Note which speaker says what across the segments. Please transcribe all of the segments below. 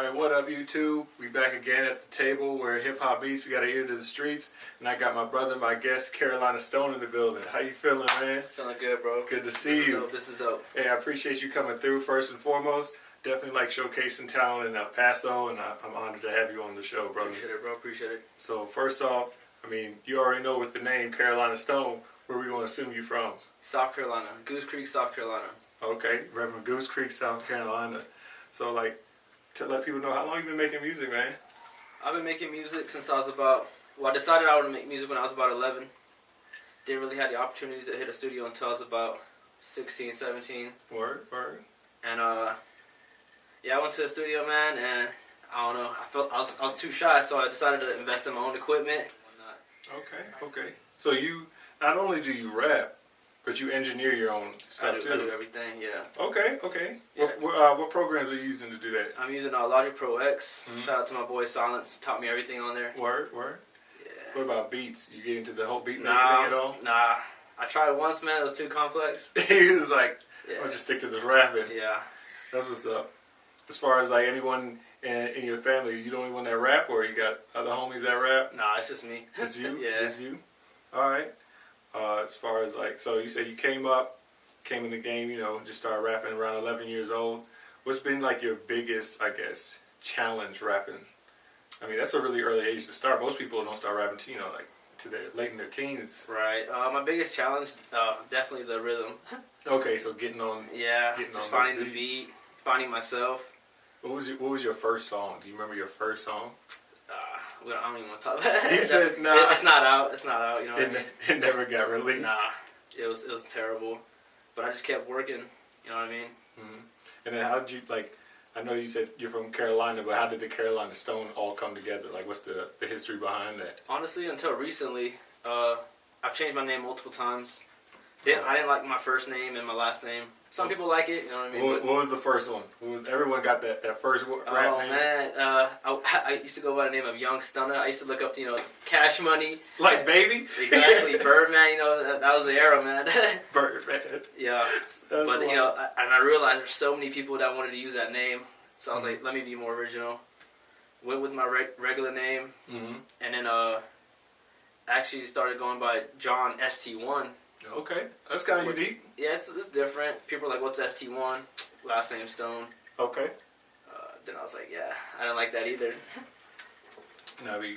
Speaker 1: Alright, what up YouTube? We back again at the table where hip hop meets. We got an ear to the streets. And I got my brother, my guest, Karolina Stone in the building. How you feeling, man?
Speaker 2: Feeling good, bro.
Speaker 1: Good to see you.
Speaker 2: This is dope.
Speaker 1: Hey, I appreciate you coming through first and foremost. Definitely like showcasing talent in El Paso, and I'm honored to have you on the show, brother.
Speaker 2: Appreciate it, bro. Appreciate it.
Speaker 1: So first off, I mean, you already know with the name Karolina Stone, where we going to assume you from?
Speaker 2: South Carolina. Goose Creek, South Carolina.
Speaker 1: Okay, Reverend Goose Creek, South Carolina. So like, to let people know, how long you been making music, man?
Speaker 2: I've been making music since I was about, I decided I would make music when I was about 11. Didn't really have the opportunity to hit a studio until I was about 16, 17.
Speaker 1: Word.
Speaker 2: And yeah, I went to the studio, man, and I don't know, I felt I was too shy, so I decided to invest in my own equipment.
Speaker 1: Okay. So you, not only do you rap, but you engineer your own stuff too.
Speaker 2: I do everything, yeah.
Speaker 1: Okay.
Speaker 2: Yeah.
Speaker 1: What programs are you using to do that?
Speaker 2: I'm using Logic Pro X. Shout out to my boy Silence. Taught me everything on there.
Speaker 1: Word.
Speaker 2: Yeah.
Speaker 1: What about beats? You get into the whole beat making
Speaker 2: Nah,
Speaker 1: thing at all?
Speaker 2: Nah. I tried it once, man. It was too complex.
Speaker 1: He was like,
Speaker 2: Yeah.
Speaker 1: I'll just stick to this rapping.
Speaker 2: Yeah.
Speaker 1: That's what's up. As far as like anyone in your family, you the only one that rap, or you got other homies that rap?
Speaker 2: Nah, it's just me.
Speaker 1: Just you?
Speaker 2: Yeah.
Speaker 1: Just you? Alright. As far as like, so you say you came in the game, you know, just started rapping around 11 years old. What's been like your biggest, I guess, challenge rapping? I mean, that's a really early age to start. Most people don't start rapping to, you know, like to their late in their teens.
Speaker 2: Right. My biggest challenge, definitely the rhythm.
Speaker 1: Okay, so getting on.
Speaker 2: Yeah.
Speaker 1: Getting
Speaker 2: just
Speaker 1: on
Speaker 2: finding the beat, finding myself.
Speaker 1: What was your first song? Do you remember your first song?
Speaker 2: I don't even want to talk about it.
Speaker 1: You said nah.
Speaker 2: It's not out. It's not out. You know what I mean?
Speaker 1: It never got released.
Speaker 2: Nah. It was terrible. But I just kept working. You know what I mean?
Speaker 1: Mm-hmm. And then how did you, like, I know you said you're from Carolina, but how did the Karolina Stone all come together? Like, what's the history behind that?
Speaker 2: Honestly, until recently, I've changed my name multiple times. I didn't like my first name and my last name. Some people like it, you know what I mean?
Speaker 1: What was the first one? Everyone got that first rap name?
Speaker 2: Man, I used to go by the name of Young Stunner. I used to look up to, you know, Cash Money.
Speaker 1: Like Baby?
Speaker 2: Exactly, Birdman, you know, that was the era, man.
Speaker 1: Birdman.
Speaker 2: Yeah. But, you know, I realized there's so many people that wanted to use that name. So I was like, let me be more original. Went with my regular name. And then actually started going by John ST1.
Speaker 1: Okay, that's kind of unique.
Speaker 2: Yeah, it's different. People are like, what's ST1? Last name Stone.
Speaker 1: Okay.
Speaker 2: Then I was like, yeah, I didn't like that either.
Speaker 1: Now we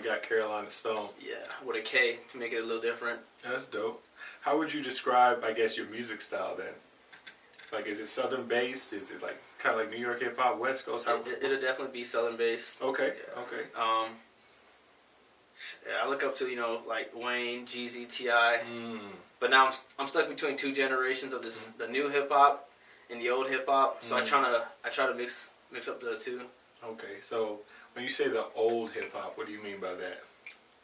Speaker 1: got Karolina Stone.
Speaker 2: Yeah, with a K to make it a little different.
Speaker 1: That's dope. How would you describe, I guess, your music style then? Like, is it Southern based? Is it like kind of like New York hip hop, West Coast?
Speaker 2: It'll definitely be Southern based.
Speaker 1: Okay.
Speaker 2: Yeah.
Speaker 1: Okay.
Speaker 2: Yeah, I look up to, you know, like Wayne, Jeezy, T.I. But now I'm stuck between two generations of this, the new hip hop and the old hip hop. So I try to mix up the two.
Speaker 1: Okay, so when you say the old hip hop, what do you mean by that?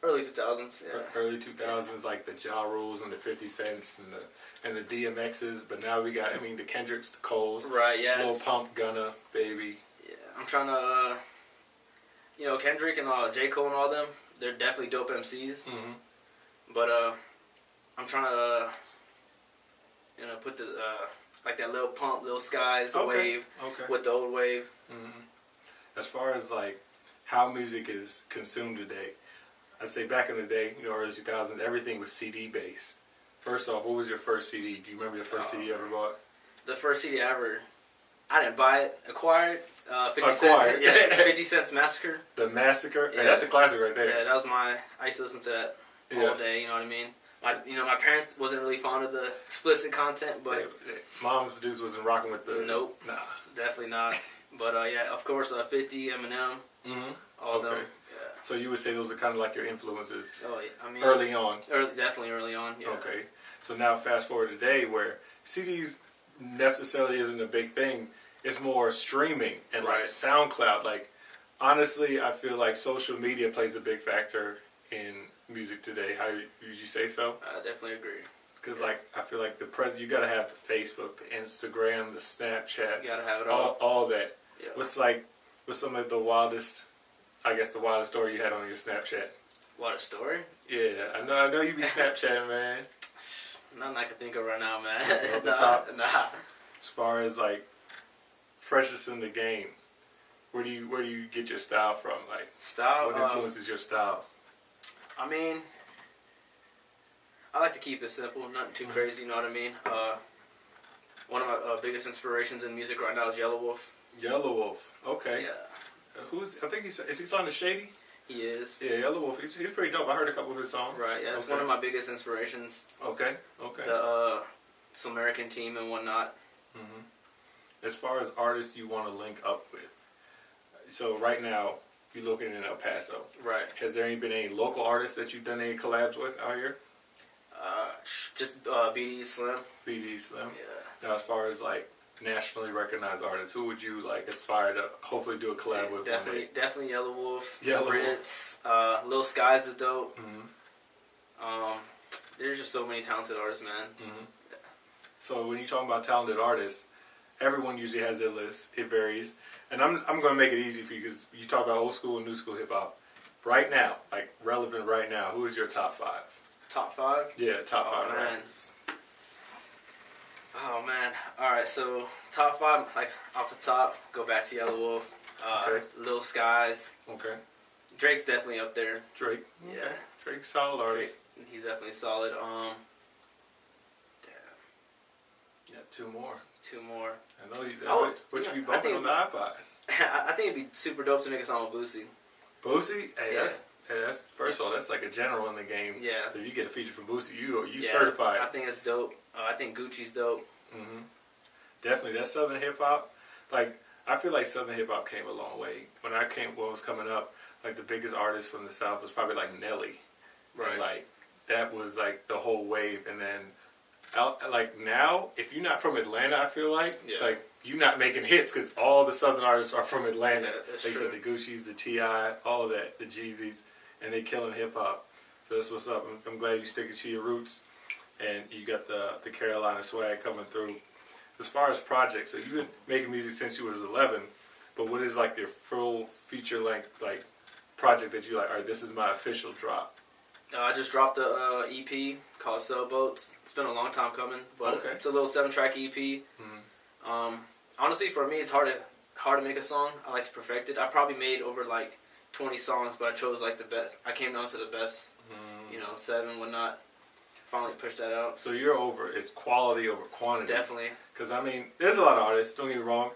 Speaker 2: Early 2000s, yeah.
Speaker 1: Early 2000s, like the Ja Rules and the 50 Cents and the DMXs. But now we got, I mean, the Kendricks, the Coles,
Speaker 2: right? Yeah,
Speaker 1: Lil Pump, Gunna, Baby.
Speaker 2: Yeah, I'm trying to, you know, Kendrick and J. Cole and all them. They're definitely dope MCs. But I'm trying to, you know, put the like that Lil Pump, Lil Skies wave with the old wave.
Speaker 1: As far as like how music is consumed today, I'd say back in the day, you know, early 2000s, everything was CD based. First off, what was your first CD? Do you remember your first CD you ever bought?
Speaker 2: The first CD I didn't buy it. Acquired. 50
Speaker 1: Acquired.
Speaker 2: Cent, yeah, 50 Cent's Massacre.
Speaker 1: The Massacre?
Speaker 2: Yeah.
Speaker 1: Hey, that's a classic right there.
Speaker 2: Yeah, that was I used to listen to that all day, you know what I mean? My parents wasn't really fond of the explicit content, but...
Speaker 1: Mom's dudes wasn't rocking with the...
Speaker 2: Nope.
Speaker 1: Nah.
Speaker 2: Definitely not. But, yeah, of course, 50, Eminem, all of them. Yeah.
Speaker 1: So you would say those are kind of like your influences
Speaker 2: I mean,
Speaker 1: early on?
Speaker 2: Definitely early on, yeah.
Speaker 1: Okay. So now fast forward today where CDs necessarily isn't a big thing. It's more streaming and like SoundCloud. Like, honestly, I feel like social media plays a big factor in music today. How would you say so?
Speaker 2: I definitely agree.
Speaker 1: Because like I feel like you gotta have the Facebook, the Instagram, the Snapchat.
Speaker 2: You gotta have it all.
Speaker 1: All that.
Speaker 2: Yeah.
Speaker 1: What's some of the wildest story you had on your Snapchat?
Speaker 2: What, a story?
Speaker 1: Yeah, I know you be Snapchatting, man.
Speaker 2: Nothing I can think of right now, man.
Speaker 1: Off the top?
Speaker 2: Nah.
Speaker 1: As far as like freshest in the game, Where do you get your style from? Like,
Speaker 2: Style.
Speaker 1: what influences your style?
Speaker 2: I mean, I like to keep it simple, nothing too crazy. You know what I mean? One of my biggest inspirations in music right now is Yellow Wolf.
Speaker 1: Yellow Wolf. Okay.
Speaker 2: Yeah.
Speaker 1: I think is he signed to Shady?
Speaker 2: He is.
Speaker 1: Yeah, Yellow Wolf. He's pretty dope. I heard a couple of his songs.
Speaker 2: Right. Yeah, it's one of my biggest inspirations.
Speaker 1: Okay.
Speaker 2: The American team and whatnot.
Speaker 1: As far as artists you want to link up with, so right now, if you're looking in El Paso,
Speaker 2: right?
Speaker 1: Has there been any local artists that you've done any collabs with out here?
Speaker 2: Just BD Slim.
Speaker 1: BD Slim.
Speaker 2: Yeah.
Speaker 1: Now, as far as like nationally recognized artists, who would you like aspire to hopefully do a collab with?
Speaker 2: Definitely Yellow Wolf.
Speaker 1: Yellow
Speaker 2: Ritz. Lil Skies is dope. There's just so many talented artists, man.
Speaker 1: So when you talk about talented artists, everyone usually has their list. It varies, and I'm going to make it easy for you because you talk about old school and new school hip hop. Right now, like relevant right now, who is your top 5?
Speaker 2: Top 5?
Speaker 1: Yeah, top 5
Speaker 2: man.
Speaker 1: rappers.
Speaker 2: Oh man! All right, so top 5, like off the top, go back to Yellow Wolf.
Speaker 1: Okay.
Speaker 2: Lil Skies.
Speaker 1: Okay.
Speaker 2: Drake's definitely up there.
Speaker 1: Drake.
Speaker 2: Yeah.
Speaker 1: Okay. Drake's solid artist.
Speaker 2: He's definitely solid. Damn.
Speaker 1: Yeah, 2 more.
Speaker 2: 2 more.
Speaker 1: I know you. What you be bumping on the iPod?
Speaker 2: I think it'd be super dope to make a song with Boosie.
Speaker 1: Boosie? Hey,
Speaker 2: Yeah.
Speaker 1: that's first of all, that's like a general in the game.
Speaker 2: Yeah.
Speaker 1: So if you get a feature from Boosie, you certified.
Speaker 2: I think it's dope. I think Gucci's dope.
Speaker 1: Definitely, that Southern hip hop. Like, I feel like Southern hip hop came a long way. When I was coming up, like the biggest artist from the South was probably like Nelly.
Speaker 2: Right.
Speaker 1: And like that was like the whole wave. And then, like now, if you're not from Atlanta, I feel like you're not making hits because all the Southern artists are from Atlanta.
Speaker 2: Yeah, that's
Speaker 1: like
Speaker 2: true.
Speaker 1: said, the Gucci's, the T.I., all of that, the Jeezys, and they killing hip hop. So that's what's up. I'm glad you sticking to your roots, and you got the Karolina swag coming through. As far as projects, so you've been making music since you was 11, but what is like your full feature length like project that you like? All right, this is my official drop.
Speaker 2: I just dropped a EP called Sailboats. It's been a long time coming, but it's a little 7-track EP. Honestly, for me, it's hard to make a song. I like to perfect it. I probably made over like 20 songs, but I chose like the best. I came down to the best, 7, whatnot. Finally pushed that out.
Speaker 1: So you're it's quality over quantity.
Speaker 2: Definitely.
Speaker 1: Because I mean, there's a lot of artists. Don't get me wrong.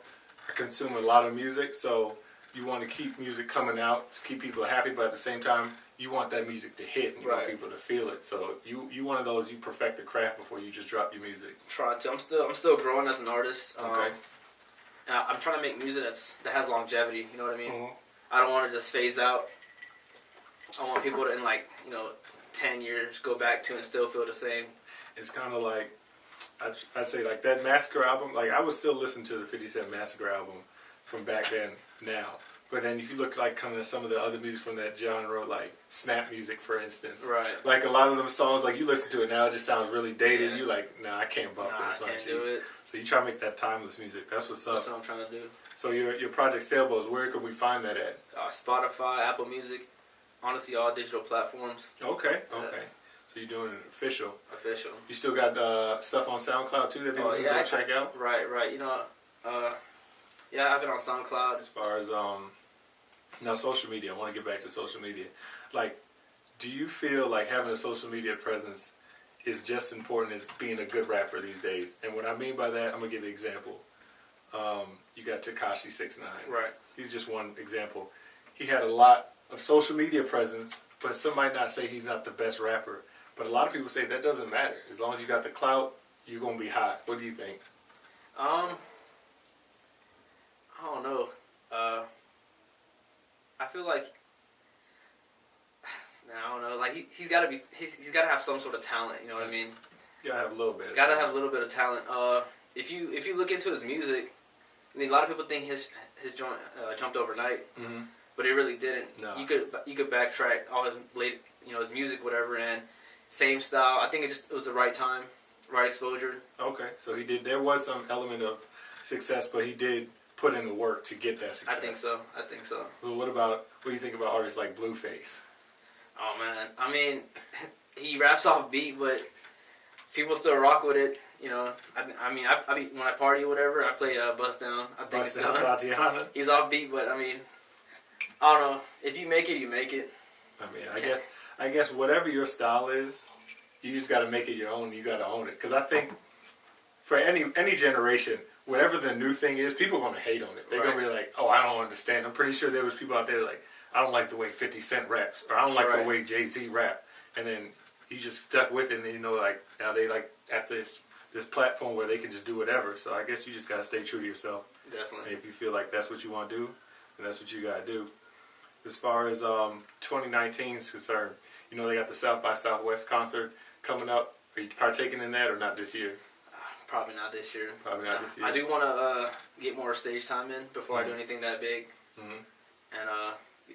Speaker 1: I consume a lot of music, so you want to keep music coming out, to keep people happy, but at the same time, you want that music to hit and you want people to feel it. So you one of those, you perfect the craft before you just drop your music.
Speaker 2: Trying to. I'm still growing as an artist.
Speaker 1: Okay.
Speaker 2: And I'm trying to make music that has longevity. You know what I mean? I don't want to just phase out. I want people to in 10 years go back to and still feel the same.
Speaker 1: It's kind of like I'd say like that Massacre album. Like I would still listen to the 50 Cent Massacre album from back then now. But then if you look like kind of some of the other music from that genre, like snap music, for instance.
Speaker 2: Right.
Speaker 1: Like a lot of them songs, like you listen to it now, it just sounds really dated.
Speaker 2: Yeah.
Speaker 1: You like, nah, I can't bump this.
Speaker 2: I can't do it.
Speaker 1: So you try to make that timeless music. That's what's up.
Speaker 2: That's what I'm trying to do.
Speaker 1: So your project Sailboats, where could we find that at?
Speaker 2: Spotify, Apple Music, honestly, all digital platforms.
Speaker 1: Okay. So you're doing it official.
Speaker 2: Official.
Speaker 1: You still got stuff on SoundCloud too that people can go check out?
Speaker 2: Right. I have it on SoundCloud.
Speaker 1: As far as now social media, I want to get back to social media. Like, do you feel like having a social media presence is just important as being a good rapper these days? And what I mean by that, I'm gonna give you an example. You got Tekashi 6ix9ine.
Speaker 2: Right.
Speaker 1: He's just one example. He had a lot of social media presence, but some might not say he's not the best rapper. But a lot of people say that doesn't matter. As long as you got the clout, you're gonna be hot. What do you think?
Speaker 2: I don't know. I feel like I don't know. Like he's got to have some sort of talent. You know what I mean?
Speaker 1: You gotta have a little bit.
Speaker 2: Got to have a little bit of talent. If you look into his music, I mean, a lot of people think his joint jumped overnight, but it really didn't.
Speaker 1: No.
Speaker 2: You could backtrack all his late, his music, whatever, and same style. I think it was the right time, right exposure.
Speaker 1: Okay, so he did. There was some element of success, but he did put in the work to get that success.
Speaker 2: I think so.
Speaker 1: Well, what do you think about artists like Blueface?
Speaker 2: Oh man, I mean, he raps off beat, but people still rock with it. You know, I mean, when I party or whatever, I play Bust Down. I think
Speaker 1: Bust Down, Tatiana.
Speaker 2: He's offbeat, but I mean, I don't know. If you make it, you make it.
Speaker 1: I mean, I guess whatever your style is, you just got to make it your own. You got to own it. Because I think for any generation, whatever the new thing is, people are going to hate on it. They're going to be like, oh, I don't understand. I'm pretty sure there was people out there like, I don't like the way 50 Cent raps, or I don't like the way Jay-Z rap. And then he just stuck with it, and you know, like now they like at this platform where they can just do whatever. So I guess you just got to stay true to yourself.
Speaker 2: Definitely.
Speaker 1: And if you feel like that's what you want to do, then that's what you got to do. As far as 2019 is concerned, you know, they got the South by Southwest concert coming up. Are you partaking in that or not this year?
Speaker 2: Probably not this year.
Speaker 1: Probably not this year.
Speaker 2: I do want to get more stage time in before I do anything that big, and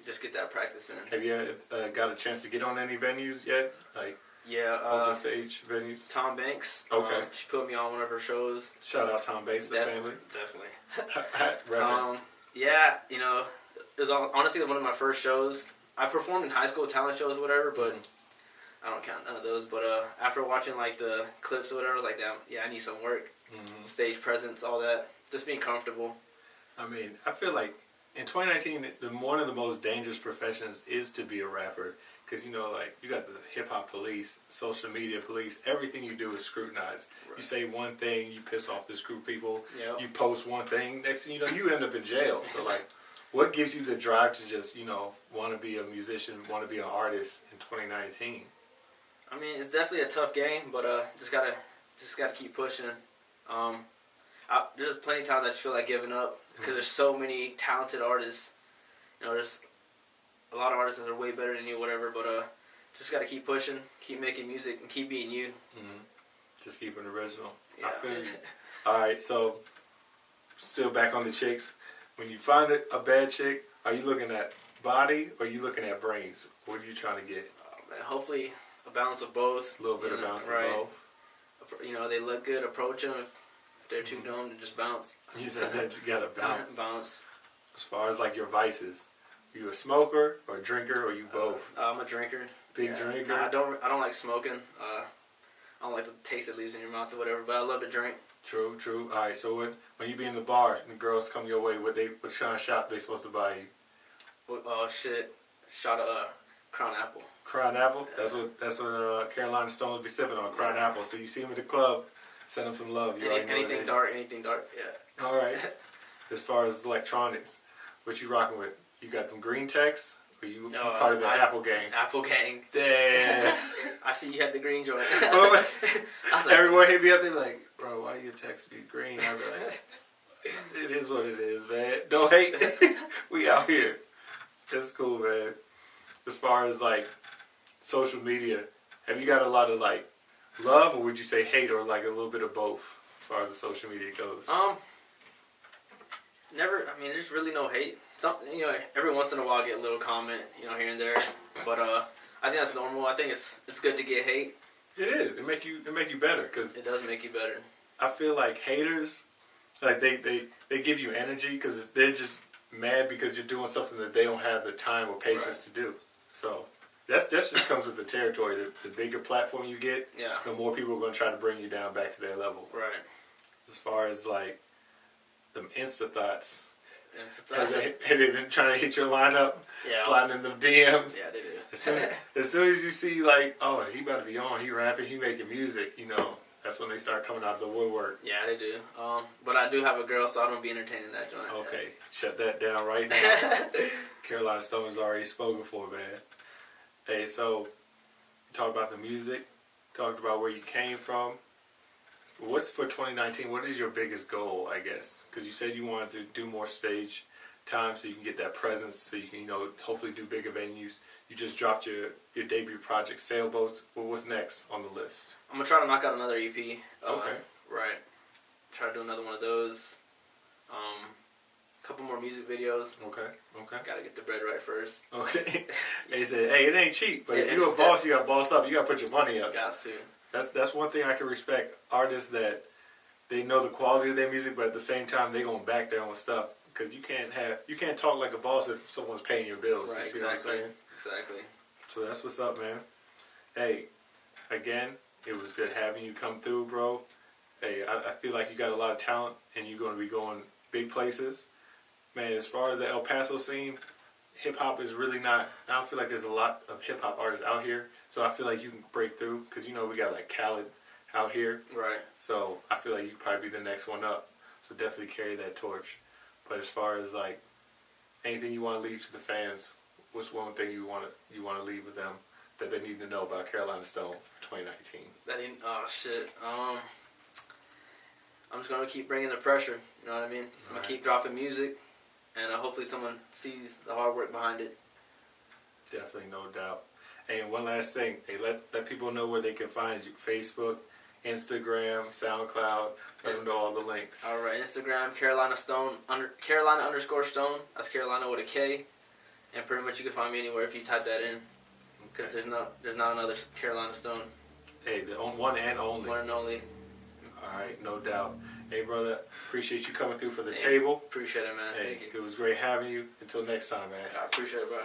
Speaker 2: just get that practice in.
Speaker 1: Have you got a chance to get on any venues yet? Like open stage venues?
Speaker 2: ThomBankz.
Speaker 1: Okay.
Speaker 2: She put me on one of her shows.
Speaker 1: Shout out ThomBankz, the family.
Speaker 2: Definitely. Yeah, you know, it was honestly one of my first shows. I performed in high school talent shows, whatever, but I don't count none of those. But after watching like the clips or whatever, I was like, damn, yeah, I need some work, stage presence, all that, just being comfortable.
Speaker 1: I mean, I feel like in 2019, one of the most dangerous professions is to be a rapper, because you know, like you got the hip hop police, social media police. Everything you do is scrutinized. Right. You say one thing, you piss off this group of people. Yep. You post one thing, next thing you know, you end up in jail. So like, what gives you the drive to just, you know, want to be a musician, want to be an artist in 2019?
Speaker 2: I mean, it's definitely a tough game, but just gotta keep pushing. There's plenty of times I just feel like giving up because there's so many talented artists. You know, there's a lot of artists that are way better than you, whatever. But just gotta keep pushing, keep making music, and keep being you.
Speaker 1: Just keep it original.
Speaker 2: Yeah.
Speaker 1: I feel you. All right, so still back on the chicks. When you find a bad chick, are you looking at body or are you looking at brains? What are you trying to get?
Speaker 2: Man, hopefully a balance of both.
Speaker 1: A little bit of balance of both.
Speaker 2: You know, they look good, approach them. If they're too dumb, to just bounce.
Speaker 1: You said that you gotta bounce.
Speaker 2: Bounce.
Speaker 1: As far as like your vices, are you a smoker or a drinker or you both?
Speaker 2: I'm a drinker.
Speaker 1: Big drinker?
Speaker 2: Nah, I don't like smoking. I don't like the taste it leaves in your mouth or whatever, but I love to drink.
Speaker 1: True. All right, so when you be in the bar and the girls come your way, what kind of shot they supposed to buy you?
Speaker 2: Oh shit! Shot of Crown Apple.
Speaker 1: Crown Apple? That's what Karolina Stones be sipping on, Crown Apple. So you see them at the club, send them some love.
Speaker 2: Anything dark, yeah.
Speaker 1: All right. As far as electronics, what you rocking with? You got them green techs? Or you part of the Apple gang?
Speaker 2: Apple gang.
Speaker 1: Damn.
Speaker 2: I see you had the green joint.
Speaker 1: Everyone hit me up, they like, bro, why your text be green? I be like, it is what it is, man. Don't hate. We out here. That's cool, man. As far as like social media, have you got a lot of like love, or would you say hate, or like a little bit of both as far as the social media goes?
Speaker 2: Never. I mean, there's really no hate. You know, every once in a while I get a little comment, you know, here and there. But I think that's normal. I think it's good to get hate.
Speaker 1: It is. It make you better, because
Speaker 2: it does make you better.
Speaker 1: I feel like haters, like they give you energy because they're just mad because you're doing something that they don't have the time or patience to do. So that just comes with the territory. The bigger platform you get, the more people are going to try to bring you down back to their level.
Speaker 2: Right.
Speaker 1: As far as like them Insta thoughts. Have they been trying to hit your lineup? Yeah. Sliding in them DMs?
Speaker 2: Yeah, they do.
Speaker 1: As soon as you see like, oh, he about to be on, he rapping, he making music, you know, that's when they start coming out of the woodwork.
Speaker 2: Yeah, they do. But I do have a girl, so I don't be entertaining that joint.
Speaker 1: Okay, shut that down right now. Karolina Stone's already spoken for, man. Hey, so you talked about the music, talked about where you came from. What's for 2019? What is your biggest goal, I guess? Because you said you wanted to do more stage time so you can get that presence, so you can, you know, hopefully do bigger venues. You just dropped your debut project, Sailboats. Well, what's next on the list?
Speaker 2: I'm going to try to knock out another EP.
Speaker 1: Okay.
Speaker 2: Right. Try to do another one of those. A couple more music videos.
Speaker 1: Okay.
Speaker 2: Got to get the bread right first.
Speaker 1: Okay. They said, hey, it ain't cheap, but if you're a boss, you got to boss up. You got to put your money up.
Speaker 2: Got to.
Speaker 1: That's one thing I can respect. Artists that they know the quality of their music, but at the same time they gonna back their own stuff, because you can't talk like a boss if someone's paying your bills.
Speaker 2: Right.
Speaker 1: You see what I'm saying?
Speaker 2: Exactly.
Speaker 1: So that's what's up, man. Hey, again, It was good having you come through, bro. Hey, I feel like you got a lot of talent, and you're going to be going big places. Man, as far as the El Paso scene, hip-hop is really not... I don't feel like there's a lot of hip-hop artists out here, so I feel like you can break through, because, you know, we got, like, Khaled out here.
Speaker 2: Right.
Speaker 1: So I feel like you could probably be the next one up. So definitely carry that torch. But as far as, like, anything you want to leave to the fans, what's one thing you want to leave with them that they need to know about Karolina Stone for 2019?
Speaker 2: Oh, shit. I'm just going to keep bringing the pressure, you know what I mean? I'm going to keep dropping music, and hopefully someone sees the hard work behind it.
Speaker 1: Definitely, no doubt. And one last thing, hey, let people know where they can find you. Facebook, Instagram, SoundCloud, let them know all the links.
Speaker 2: All right, Instagram, Karolina Stone, Karolina_Stone. That's Karolina with a K. And pretty much you can find me anywhere if you type that in. Because there's not another Karolina Stone.
Speaker 1: Hey, the one and only.
Speaker 2: One and only.
Speaker 1: All right, no doubt. Hey, brother, appreciate you coming through for the table.
Speaker 2: Appreciate it, man.
Speaker 1: Hey,
Speaker 2: Thank you.
Speaker 1: It was great having you. Until next time, man.
Speaker 2: I appreciate it, bro.